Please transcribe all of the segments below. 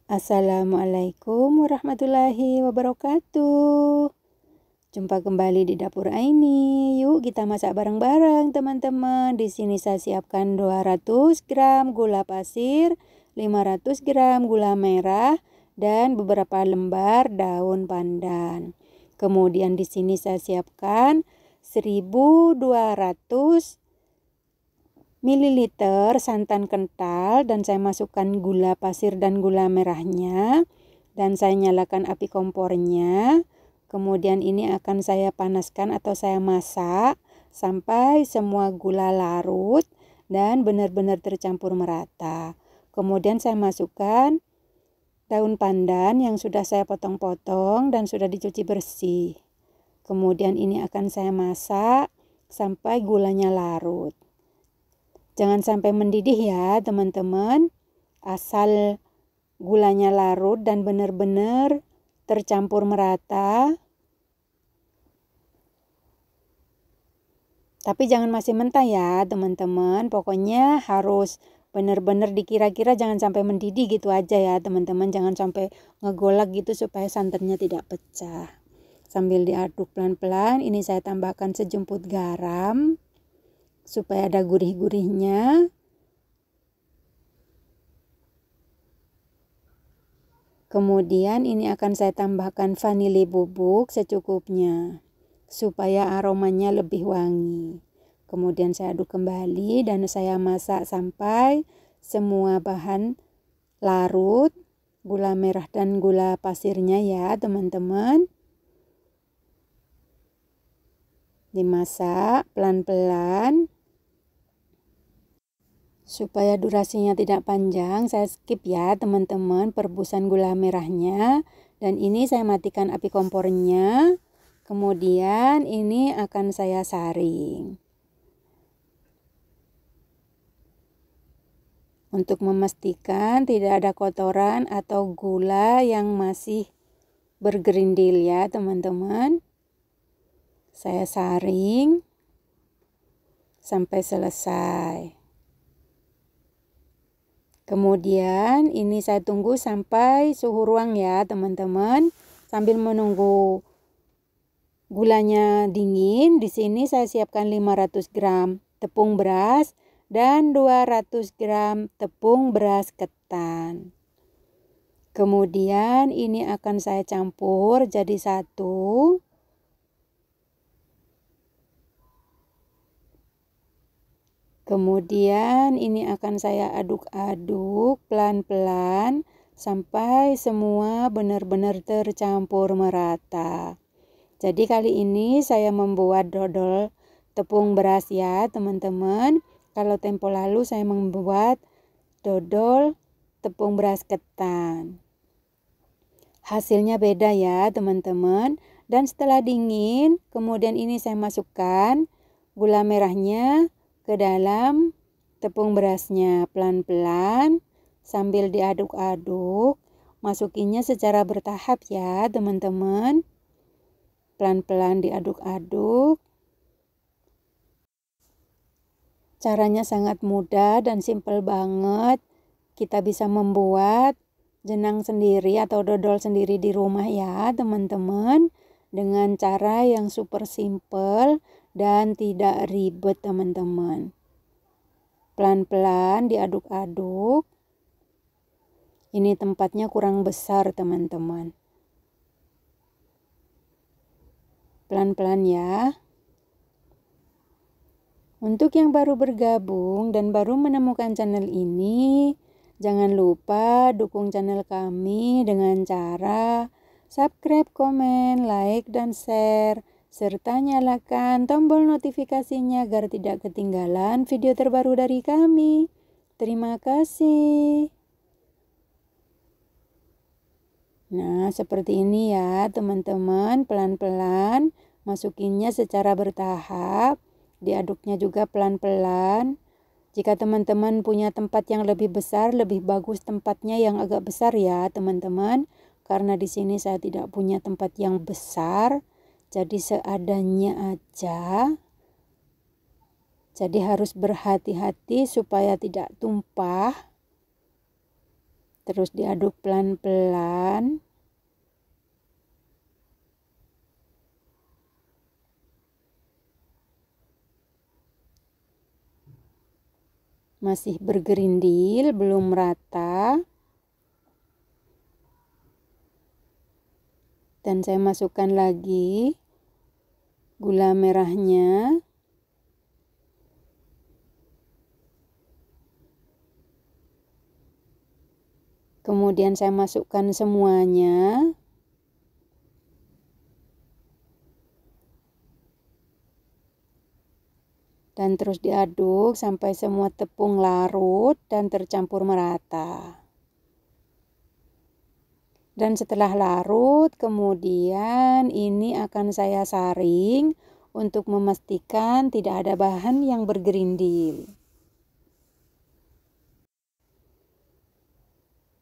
Assalamualaikum warahmatullahi wabarakatuh. Jumpa kembali di dapur Aini. Yuk kita masak bareng-bareng teman-teman. Di sini saya siapkan 200 gram gula pasir, 500 gram gula merah, dan beberapa lembar daun pandan. Kemudian di sini saya siapkan 1200 mililiter santan kental dan saya masukkan gula pasir dan gula merahnya dan saya nyalakan api kompornya. Kemudian ini akan saya panaskan atau saya masak sampai semua gula larut dan benar-benar tercampur merata. Kemudian saya masukkan daun pandan yang sudah saya potong-potong dan sudah dicuci bersih. Kemudian ini akan saya masak sampai gulanya larut. Jangan sampai mendidih ya teman-teman, asal gulanya larut dan benar-benar tercampur merata. Tapi jangan masih mentah ya teman-teman, pokoknya harus benar-benar dikira-kira, jangan sampai mendidih gitu aja ya teman-teman. Jangan sampai ngegolak gitu supaya santannya tidak pecah. Sambil diaduk pelan-pelan, ini saya tambahkan sejumput garam supaya ada gurih-gurihnya. Kemudian ini akan saya tambahkan vanili bubuk secukupnya supaya aromanya lebih wangi. Kemudian saya aduk kembali dan saya masak sampai semua bahan larut, gula merah dan gula pasirnya ya teman-teman. Dimasak pelan-pelan. Supaya durasinya tidak panjang, saya skip ya teman-teman perebusan gula merahnya. Dan ini saya matikan api kompornya. Kemudian ini akan saya saring. Untuk memastikan tidak ada kotoran atau gula yang masih bergerindil ya teman-teman. Saya saring sampai selesai. Kemudian ini saya tunggu sampai suhu ruang ya teman-teman. Sambil menunggu gulanya dingin, di sini saya siapkan 500 gram tepung beras dan 200 gram tepung beras ketan. Kemudian ini akan saya campur jadi satu. Kemudian ini akan saya aduk-aduk pelan-pelan sampai semua benar-benar tercampur merata. Jadi kali ini saya membuat dodol tepung beras ya teman-teman. Kalau tempo lalu saya membuat dodol tepung beras ketan. Hasilnya beda ya teman-teman. Dan setelah dingin, kemudian ini saya masukkan gula merahnya ke dalam tepung berasnya pelan-pelan sambil diaduk-aduk. Masukinnya secara bertahap ya teman-teman. Pelan-pelan diaduk-aduk. Caranya sangat mudah dan simpel banget. Kita bisa membuat jenang sendiri atau dodol sendiri di rumah ya teman-teman. Dengan cara yang super simple dan tidak ribet teman-teman. Pelan-pelan diaduk-aduk. Ini tempatnya kurang besar teman-teman. Pelan-pelan ya. Untuk yang baru bergabung dan baru menemukan channel ini, jangan lupa dukung channel kami dengan cara subscribe, komen, like, dan share, serta nyalakan tombol notifikasinya agar tidak ketinggalan video terbaru dari kami. Terima kasih. Nah, seperti ini ya teman-teman, pelan-pelan masukinnya secara bertahap, diaduknya juga pelan-pelan. Jika teman-teman punya tempat yang lebih besar, lebih bagus tempatnya yang agak besar ya teman-teman. Karena di sini saya tidak punya tempat yang besar, jadi seadanya aja. Jadi harus berhati-hati supaya tidak tumpah. Terus diaduk pelan-pelan. Masih bergerindil, belum rata. Dan saya masukkan lagi gula merahnya. Kemudian saya masukkan semuanya. Dan terus diaduk sampai semua tepung larut dan tercampur merata. Dan setelah larut, kemudian ini akan saya saring untuk memastikan tidak ada bahan yang bergerindil.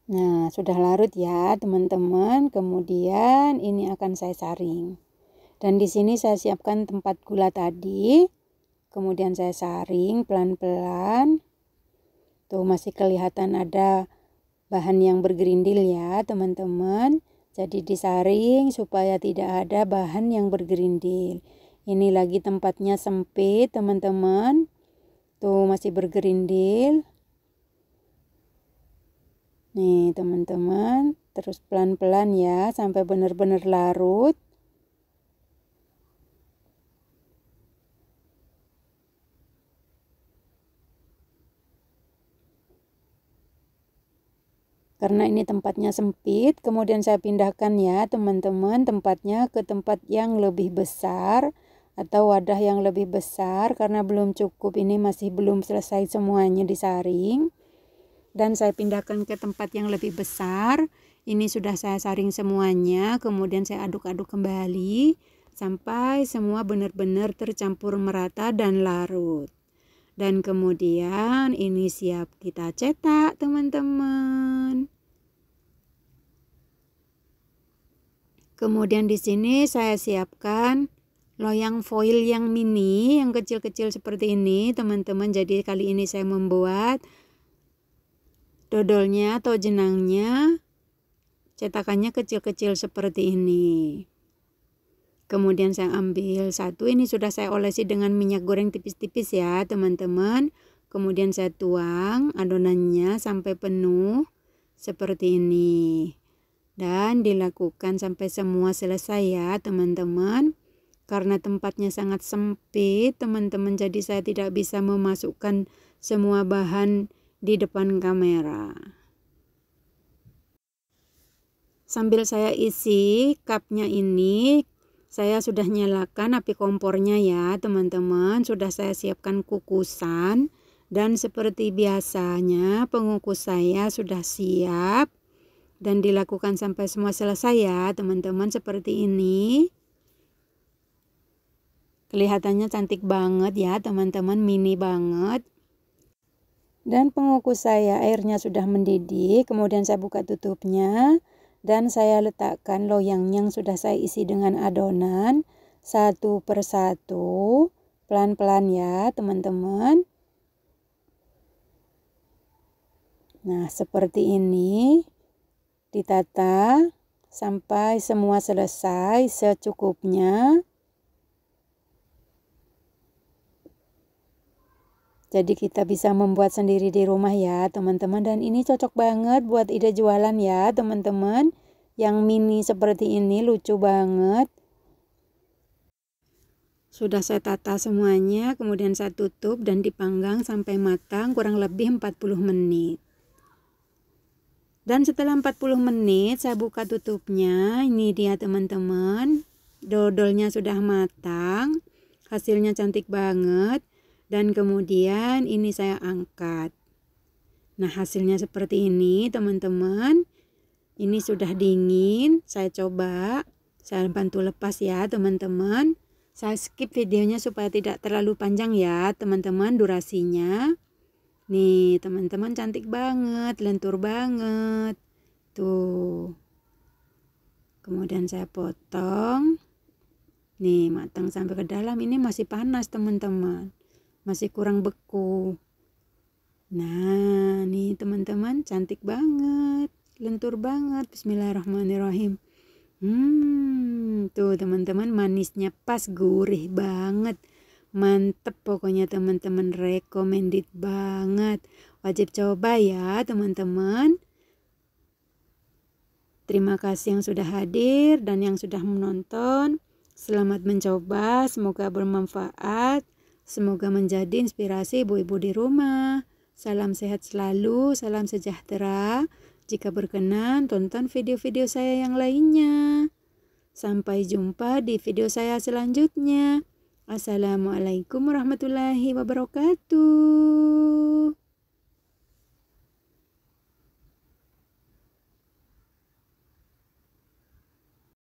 Nah, sudah larut ya teman-teman. Kemudian ini akan saya saring. Dan di sini saya siapkan tempat gula tadi. Kemudian saya saring pelan-pelan. Tuh masih kelihatan ada bahan yang bergerindil ya teman-teman. Jadi disaring supaya tidak ada bahan yang bergerindil. Ini lagi tempatnya sempit teman-teman. Tuh masih bergerindil. Nih teman-teman, terus pelan-pelan ya sampai benar-benar larut. Karena ini tempatnya sempit, kemudian saya pindahkan ya teman-teman tempatnya ke tempat yang lebih besar atau wadah yang lebih besar karena belum cukup, ini masih belum selesai semuanya disaring. Dan saya pindahkan ke tempat yang lebih besar. Ini sudah saya saring semuanya, kemudian saya aduk-aduk kembali sampai semua benar-benar tercampur merata dan larut. Dan kemudian ini siap kita cetak teman-teman. Kemudian di sini saya siapkan loyang foil yang mini, yang kecil-kecil seperti ini teman-teman. Jadi kali ini saya membuat dodolnya atau jenangnya, cetakannya kecil-kecil seperti ini. Kemudian saya ambil satu, ini sudah saya olesi dengan minyak goreng tipis-tipis ya teman-teman. Kemudian saya tuang adonannya sampai penuh seperti ini. Dan dilakukan sampai semua selesai ya teman-teman. Karena tempatnya sangat sempit teman-teman, jadi saya tidak bisa memasukkan semua bahan di depan kamera. Sambil saya isi cupnya ini, saya sudah nyalakan api kompornya ya teman-teman. Sudah saya siapkan kukusan. Dan seperti biasanya pengukus saya sudah siap. Dan dilakukan sampai semua selesai ya teman-teman seperti ini. Kelihatannya cantik banget ya teman-teman, mini banget. Dan pengukus saya airnya sudah mendidih. Kemudian saya buka tutupnya. Dan saya letakkan loyang yang sudah saya isi dengan adonan satu persatu, pelan-pelan ya teman-teman. Nah seperti ini, ditata sampai semua selesai secukupnya. Jadi kita bisa membuat sendiri di rumah ya teman-teman. Dan ini cocok banget buat ide jualan ya teman-teman. Yang mini seperti ini lucu banget. Sudah saya tata semuanya, kemudian saya tutup dan dipanggang sampai matang kurang lebih 40 menit. Dan setelah 40 menit saya buka tutupnya. Ini dia teman-teman. Dodolnya sudah matang. Hasilnya cantik banget. Dan kemudian ini saya angkat. Nah hasilnya seperti ini teman-teman. Ini sudah dingin. Saya coba. Saya bantu lepas ya teman-teman. Saya skip videonya supaya tidak terlalu panjang ya teman-teman durasinya. Nih teman-teman, cantik banget. Lentur banget. Tuh. Kemudian saya potong. Nih matang sampai ke dalam. Ini masih panas teman-teman. Masih kurang beku. Nah, nih teman-teman, cantik banget, lentur banget. Bismillahirrahmanirrahim. Tuh teman-teman, manisnya pas, gurih banget. Mantep pokoknya teman-teman, recommended banget. Wajib coba ya teman-teman. Terima kasih yang sudah hadir dan yang sudah menonton. Selamat mencoba, semoga bermanfaat. Semoga menjadi inspirasi ibu-ibu di rumah. Salam sehat selalu, salam sejahtera. Jika berkenan, tonton video-video saya yang lainnya. Sampai jumpa di video saya selanjutnya. Assalamualaikum warahmatullahi wabarakatuh.